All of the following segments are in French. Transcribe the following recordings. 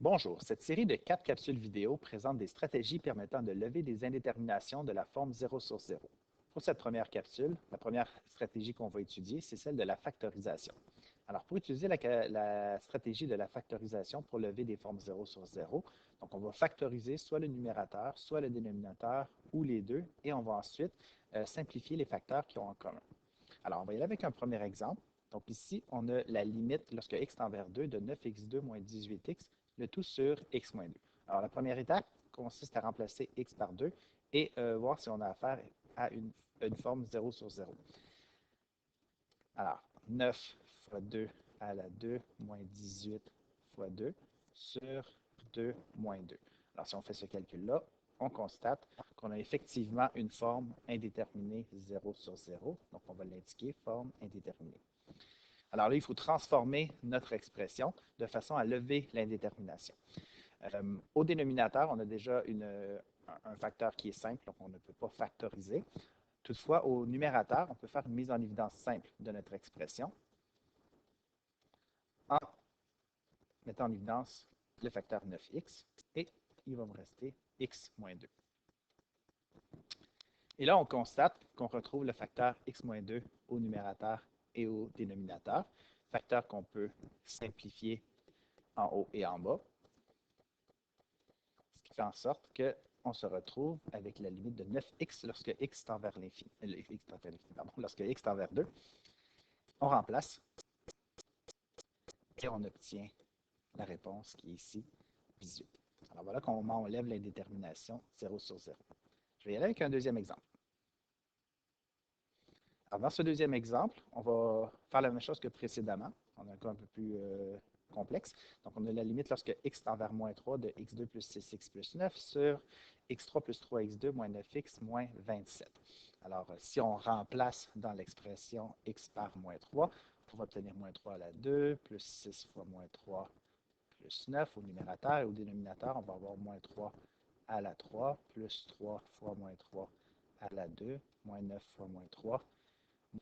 Bonjour, cette série de 4 capsules vidéo présente des stratégies permettant de lever des indéterminations de la forme 0 sur 0. Pour cette première capsule, la première stratégie qu'on va étudier, c'est celle de la factorisation. Alors, pour utiliser la stratégie de la factorisation pour lever des formes 0 sur 0, donc on va factoriser soit le numérateur, soit le dénominateur, ou les deux, et on va ensuite simplifier les facteurs qui ont en commun. Alors, on va y aller avec un premier exemple. Donc ici, on a la limite lorsque x tend vers 2 de 9x2 moins 18x, le tout sur x moins 2. Alors, la première étape consiste à remplacer x par 2 et voir si on a affaire à une forme 0 sur 0. Alors, 9 fois 2 à la 2 moins 18 fois 2 sur 2 moins 2. Alors, si on fait ce calcul-là, on constate qu'on a effectivement une forme indéterminée 0 sur 0. Donc, on va l'indiquer, forme indéterminée. Alors là, il faut transformer notre expression de façon à lever l'indétermination. Au dénominateur, on a déjà un facteur qui est simple, donc on ne peut pas factoriser. Toutefois, au numérateur, on peut faire une mise en évidence simple de notre expression en mettant en évidence le facteur 9x et il va me rester x moins 2. Et là, on constate qu'on retrouve le facteur x moins 2 au numérateur et au dénominateur, facteur qu'on peut simplifier en haut et en bas, ce qui fait en sorte qu'on se retrouve avec la limite de 9x lorsque x tend vers l'infini. Lorsque x tend vers 2, on remplace et on obtient la réponse qui est ici, 18. Alors voilà comment on lève l'indétermination 0 sur 0. Je vais y aller avec un deuxième exemple. Alors dans ce deuxième exemple, on va faire la même chose que précédemment. On a un cas un peu plus complexe. Donc on a la limite lorsque x tend vers moins 3 de x2 plus 6x plus 9 sur x3 plus 3x2 moins 9x moins 27. Alors si on remplace dans l'expression x par moins 3, on va obtenir moins 3 à la 2 plus 6 fois moins 3 plus 9 au numérateur et au dénominateur, on va avoir moins 3 à la 3 plus 3 fois moins 3 à la 2 moins 9 fois moins 3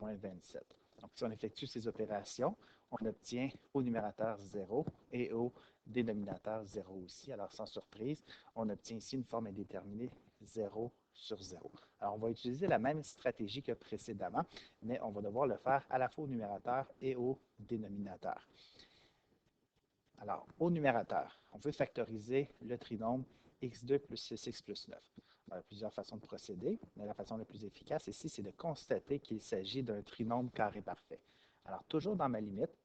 moins 27. Donc, si on effectue ces opérations, on obtient au numérateur 0 et au dénominateur 0 aussi. Alors, sans surprise, on obtient ici une forme indéterminée 0 sur 0. Alors, on va utiliser la même stratégie que précédemment, mais on va devoir le faire à la fois au numérateur et au dénominateur. Alors, au numérateur, on veut factoriser le trinôme x2 plus 6x plus 9. Il y a plusieurs façons de procéder, mais la façon la plus efficace ici, c'est de constater qu'il s'agit d'un trinôme carré parfait. Alors, toujours dans ma limite,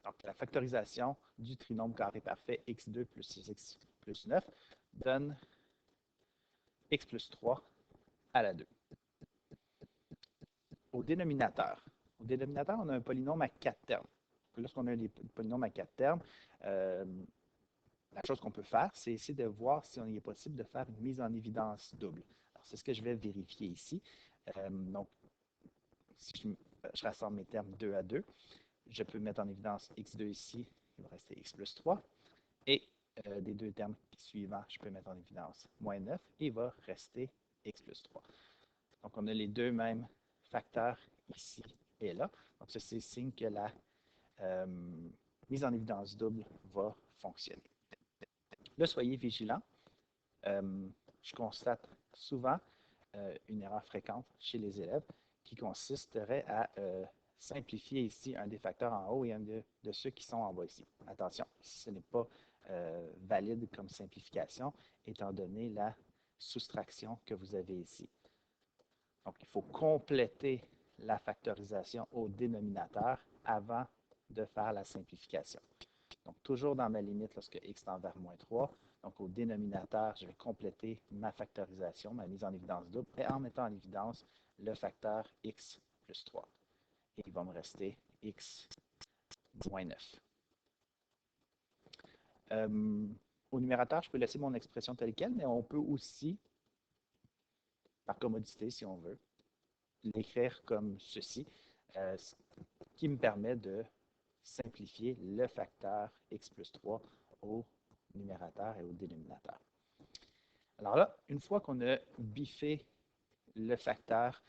donc la factorisation du trinôme carré parfait x2 plus 6x plus 9 donne x plus 3 à la 2. Au dénominateur, on a un polynôme à 4 termes. Lorsqu'on a des polynômes à 4 termes, la chose qu'on peut faire, c'est essayer de voir si il est possible de faire une mise en évidence double. Alors, c'est ce que je vais vérifier ici. Donc, si je rassemble mes termes 2 à 2, je peux mettre en évidence x2 ici, il va rester x plus 3. Et des deux termes suivants, je peux mettre en évidence moins 9 et il va rester x plus 3. Donc, on a les deux mêmes facteurs ici et là. Donc, ceci signe que la mise en évidence double va fonctionner. Là, soyez vigilants. Je constate souvent une erreur fréquente chez les élèves qui consisterait à simplifier ici un des facteurs en haut et un de ceux qui sont en bas ici. Attention, ce n'est pas valide comme simplification étant donné la soustraction que vous avez ici. Donc, il faut compléter la factorisation au dénominateur avant de faire la simplification. Donc, toujours dans ma limite lorsque x tend vers moins 3. Donc, au dénominateur, je vais compléter ma factorisation, ma mise en évidence double, et en mettant en évidence le facteur x plus 3. Et il va me rester x moins 9. Au numérateur, je peux laisser mon expression telle quelle, mais on peut aussi, par commodité si on veut, l'écrire comme ceci, ce qui me permet de simplifier le facteur x plus 3 au numérateur et au dénominateur. Alors là, une fois qu'on a biffé le facteur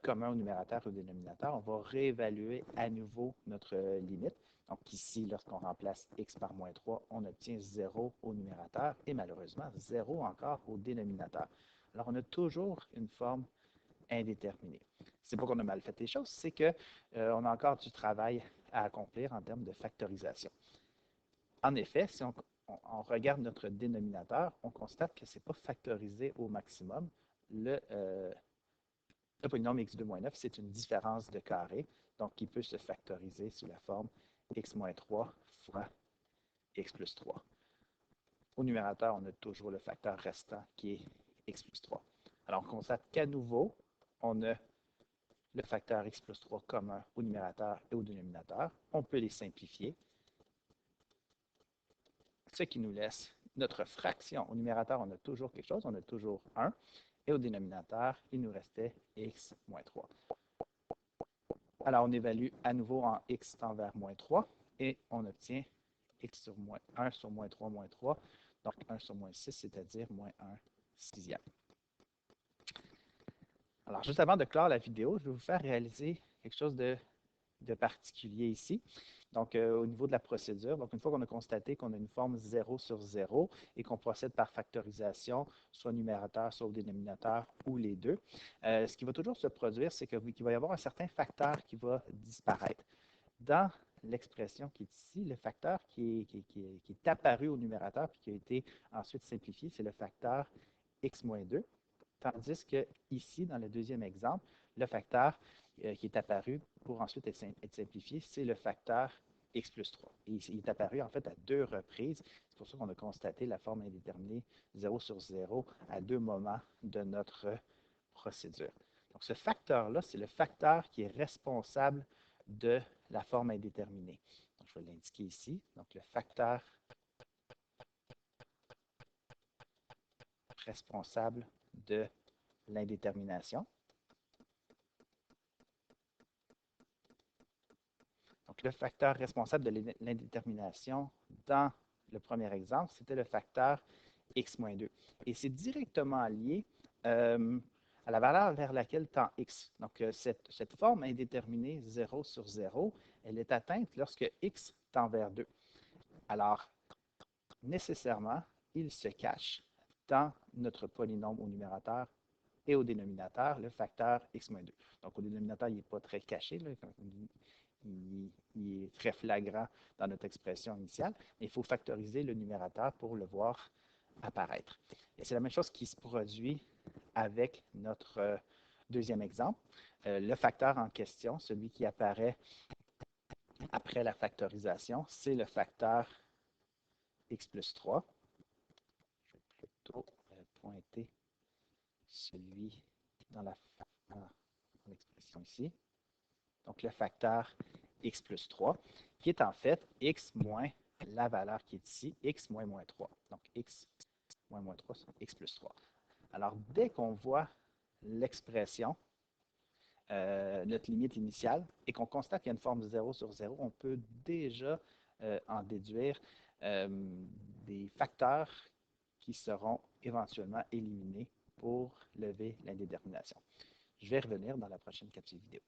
commun au numérateur et au dénominateur, on va réévaluer à nouveau notre limite. Donc ici, lorsqu'on remplace x par moins 3, on obtient 0 au numérateur et malheureusement 0 encore au dénominateur. Alors on a toujours une forme indéterminée. C'est pas qu'on a mal fait les choses, c'est qu'on a encore du travail à accomplir en termes de factorisation. En effet, si on regarde notre dénominateur, on constate que ce n'est pas factorisé au maximum. Le polynôme x2-9, c'est une différence de carré, donc qui peut se factoriser sous la forme x-3 fois x plus 3. Au numérateur, on a toujours le facteur restant qui est x plus 3. Alors, on constate qu'à nouveau, on a le facteur x plus 3 commun au numérateur et au dénominateur. On peut les simplifier, ce qui nous laisse notre fraction. Au numérateur, on a toujours quelque chose, on a toujours 1. Et au dénominateur, il nous restait x moins 3. Alors, on évalue à nouveau en x tend vers moins 3 et on obtient x sur moins 1 sur moins 3 moins 3, donc 1 sur moins 6, c'est-à-dire moins 1 sixième. Alors, juste avant de clore la vidéo, je vais vous faire réaliser quelque chose de particulier ici. Donc, au niveau de la procédure, donc une fois qu'on a constaté qu'on a une forme 0 sur 0 et qu'on procède par factorisation, soit numérateur, soit au dénominateur, ou les deux, ce qui va toujours se produire, c'est qu'il va y avoir un certain facteur qui va disparaître. Dans l'expression qui est ici, le facteur qui est apparu au numérateur et qui a été ensuite simplifié, c'est le facteur x-2, tandis que ici, dans le deuxième exemple, le facteur qui est apparu pour ensuite être simplifié, c'est le facteur x plus 3. Et il est apparu en fait à deux reprises. C'est pour ça qu'on a constaté la forme indéterminée 0 sur 0 à deux moments de notre procédure. Donc ce facteur-là, c'est le facteur qui est responsable de la forme indéterminée. Donc, je vais l'indiquer ici. Donc le facteur responsable de l'indétermination. Donc, le facteur responsable de l'indétermination dans le premier exemple, c'était le facteur x-2. Et c'est directement lié à la valeur vers laquelle tend x. Donc, cette forme indéterminée 0 sur 0, elle est atteinte lorsque x tend vers 2. Alors, nécessairement, il se cache dans notre polynôme au numérateur et au dénominateur le facteur x-2. Donc, au dénominateur, il n'est pas très caché. Là, il est très flagrant dans notre expression initiale, mais il faut factoriser le numérateur pour le voir apparaître. Et c'est la même chose qui se produit avec notre deuxième exemple. Le facteur en question, celui qui apparaît après la factorisation, c'est le facteur x plus 3. Je vais plutôt pointer celui dans l'expression ici. Donc, le facteur x plus 3, qui est en fait x moins la valeur qui est ici, x moins moins 3. Donc, x moins moins 3, c'est x plus 3. Alors, dès qu'on voit l'expression, notre limite initiale, et qu'on constate qu'il y a une forme 0 sur 0, on peut déjà en déduire des facteurs qui seront éventuellement éliminés pour lever l'indétermination. Je vais revenir dans la prochaine capsule vidéo.